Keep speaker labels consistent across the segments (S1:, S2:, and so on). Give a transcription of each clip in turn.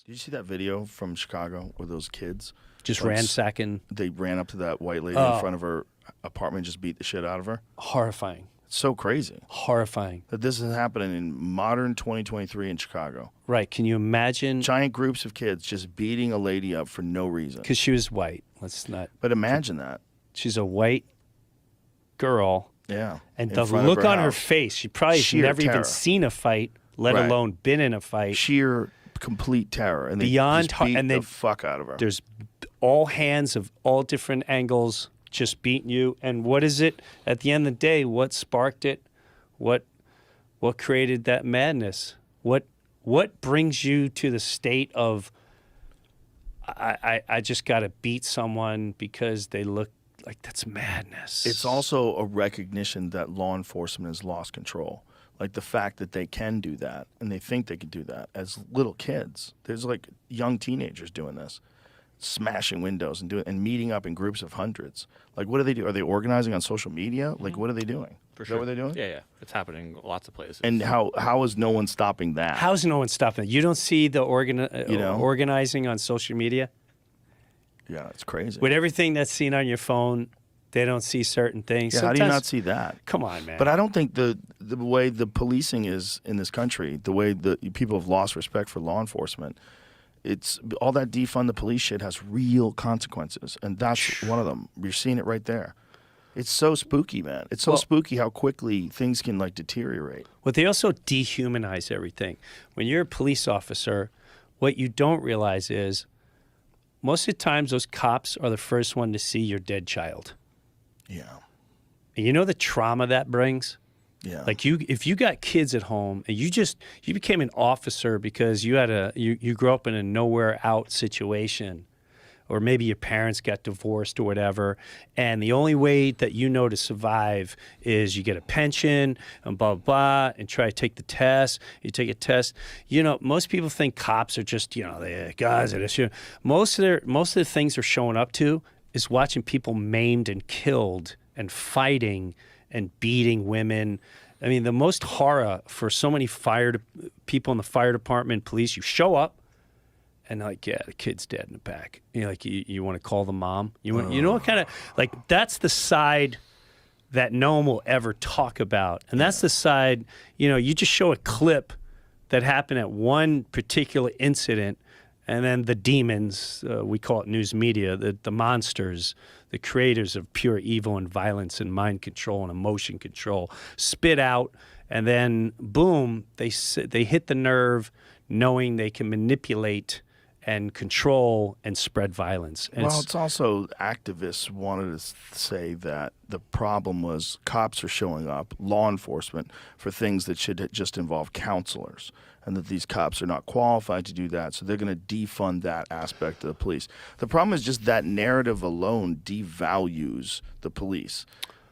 S1: Did you see that video from Chicago where those kids
S2: just ransacking?
S1: They ran up to that white lady in front of her apartment and just beat the shit out of her.
S2: Horrifying.
S1: It's so crazy.
S2: Horrifying.
S1: That this is happening in modern 2023 in Chicago.
S2: Right. Can you imagine?
S1: Giant groups of kids just beating a lady up for no reason.
S2: Because she was white. Let's not.
S1: But imagine that.
S2: She's a white girl.
S1: Yeah.
S2: And the look on her face, she probably has never even seen a fight, let alone been in a fight.
S1: Sheer complete terror. And
S2: beyond
S1: they just beat
S2: and
S1: the fuck out of her.
S2: There's all hands of all different angles just beating you. And what is it? At the end of the day, what sparked it? What created that madness? What brings you to the state of I just got to beat someone because they look like that's madness?
S1: It's also a recognition that law enforcement has lost control. Like the fact that they can do that and they think they can do that as little kids. There's like young teenagers doing this, smashing windows and meeting up in groups of hundreds. Like, what do they do? Are they organizing on social media? Like, what are they doing?
S3: For
S1: Is
S3: sure.
S1: that what they're doing?
S3: Yeah. It's happening lots of places.
S1: And how is no one stopping that?
S2: How's no one stopping it? You don't see the organizing on social media?
S1: Yeah, it's crazy.
S2: With everything that's seen on your phone, they don't see certain things.
S1: Yeah, how do you not see that?
S2: Come on, man.
S1: But I don't think the way the policing is in this country, the way the people have lost respect for law enforcement, it's all that defund the police shit has real consequences, and that's one of them. You're seeing it right there. It's so spooky, man. It's so spooky how quickly things can like deteriorate.
S2: Well, they also dehumanize everything. When you're a police officer, what you don't realize is most of the times those cops are the first one to see your dead child.
S1: Yeah.
S2: And you know the trauma that brings?
S1: Yeah.
S2: Like if you got kids at home and you became an officer because you grew up in a nowhere out situation, or maybe your parents got divorced or whatever, and the only way that you know to survive is you get a pension and blah, blah, blah, and try to take the test. You take a test. You know, most people think cops are just, the guys that are, most of the things they're showing up to is watching people maimed and killed and fighting and beating women. I mean, the most horror for so many people in the fire department, police, you show up, and like, yeah, the kid's dead in the back. You want to call the mom? You know what kind of, like, that's the side that no one will ever talk about. And that's the side, you just show a clip that happened at one particular incident, and then the demons, we call it news media, the monsters, the creators of pure evil and violence and mind control and emotion control, spit out, and then boom, they hit the nerve knowing they can manipulate and control and spread violence. And
S1: it's also activists wanted to say that the problem was cops are showing up, law enforcement, for things that should just involve counselors, and that these cops are not qualified to do that, so they're going to defund that aspect of the police. The problem is just that narrative alone devalues the police.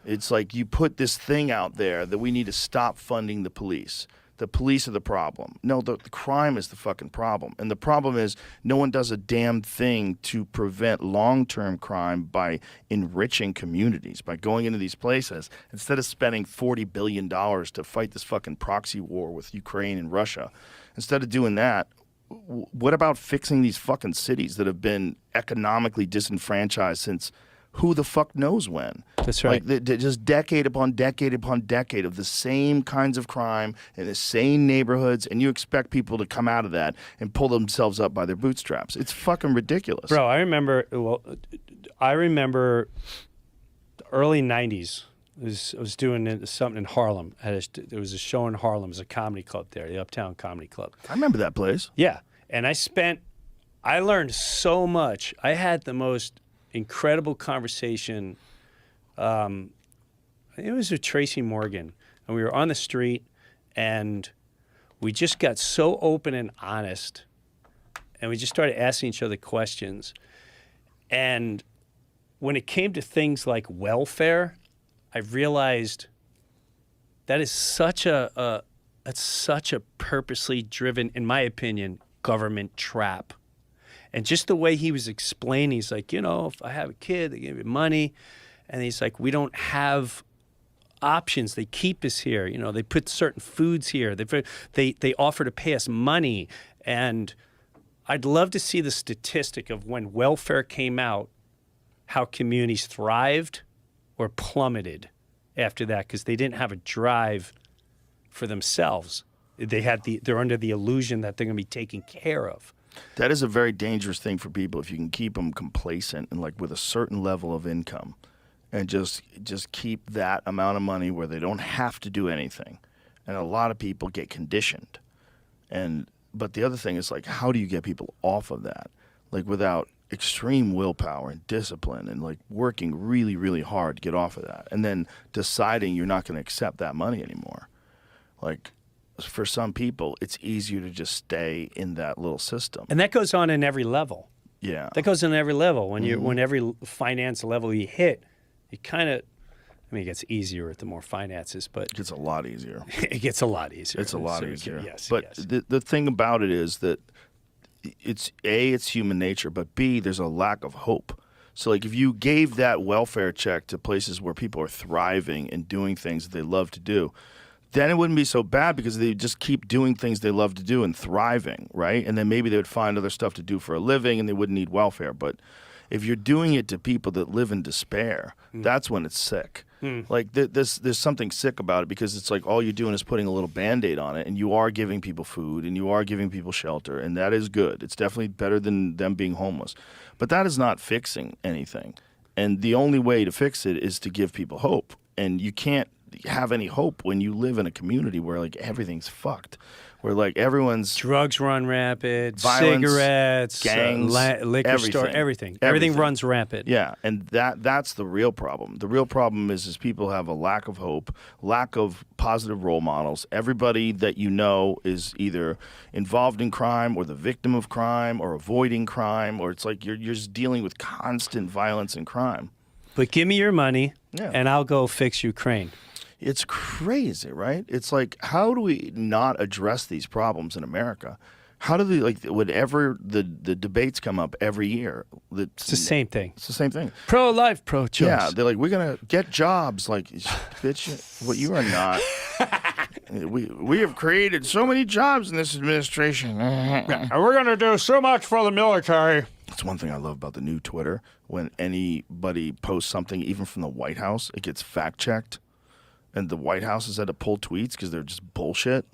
S1: It's like you put this thing out there that we need to stop funding the police. The police are the problem. No, the crime is the fucking problem. And the problem is no one does a damn thing to prevent long-term crime by enriching communities, by going into these places. Instead of spending $40 billion to fight this fucking proxy war with Ukraine and Russia, instead of doing that, what about fixing these fucking cities that have been economically disenfranchised since who the fuck knows when?
S2: That's right.
S1: Like just decade upon decade upon decade of the same kinds of crime in the same neighborhoods, and you expect people to come out of that and pull themselves up by their bootstraps. It's fucking ridiculous.
S2: Bro, I remember the early 90s. I was doing something in Harlem. There was a show in Harlem. It was a comedy club there, the Uptown Comedy Club.
S1: I remember that place.
S2: Yeah. And I learned so much. I had the most incredible conversation. It was with Tracy Morgan, and we were on the street, and we just got so open and honest, and we just started asking each other questions. And when it came to things like welfare, I realized that is such a purposely driven, in my opinion, government trap. And just the way he was explaining, he's like, if I have a kid, they give me money. And he's like, we don't have options. They keep us here. They put certain foods here. They offer to pay us money. And I'd love to see the statistic of when welfare came out, how communities thrived or plummeted after that because they didn't have a drive for themselves. They're under the illusion that they're going to be taken care of.
S1: That is a very dangerous thing for people if you can keep them complacent and like with a certain level of income and just keep that amount of money where they don't have to do anything. And a lot of people get conditioned. But the other thing is like, how do you get people off of that? Like without extreme willpower and discipline and like working really, really hard to get off of that. And then deciding you're not going to accept that money anymore. Like for some people, it's easier to just stay in that little system.
S2: And that goes on in every level.
S1: Yeah.
S2: That goes on every level. When every finance level you hit, you kind of, I mean, it gets easier at the more finances, but
S1: It gets a lot easier.
S2: it gets a lot easier.
S1: It's a lot
S2: So
S1: easier.
S2: Yes,
S1: But
S2: yes.
S1: the thing about it is that it's human nature, but B, there's a lack of hope. So like if you gave that welfare check to places where people are thriving and doing things that they love to do, then it wouldn't be so bad because they just keep doing things they love to do and thriving, right? And then maybe they would find other stuff to do for a living and they wouldn't need welfare. But if you're doing it to people that live in despair, that's when it's sick. Like there's something sick about it because it's like all you're doing is putting a little Band-Aid on it, and you are giving people food and you are giving people shelter, and that is good. It's definitely better than them being homeless. But that is not fixing anything. And the only way to fix it is to give people hope. And you can't have any hope when you live in a community where like everything's fucked, where like everyone's
S2: Drugs run rampant,
S1: Violence,
S2: cigarettes,
S1: gangs,
S2: liquor store, everything. Everything runs rampant.
S1: Yeah, and that's the real problem. The real problem is people have a lack of hope, lack of positive role models. Everybody that you know is either involved in crime or the victim of crime or avoiding crime, or it's like you're just dealing with constant violence and crime.
S2: But give me your money,
S1: Yeah.
S2: and I'll go fix Ukraine.
S1: It's crazy, right? It's like, how do we not address these problems in America? How do they, like, whenever the debates come up every year,
S2: It's the same thing.
S1: It's the same thing.
S2: Pro-life, pro-choice.
S1: Yeah, they're like, we're going to get jobs. Like, bitch, what you are not. We have created so many jobs in this administration.
S3: And we're going to do so much for the military.
S1: That's one thing I love about the new Twitter. When anybody posts something, even from the White House, it gets fact-checked. And the White House has had to pull tweets because they're just bullshit.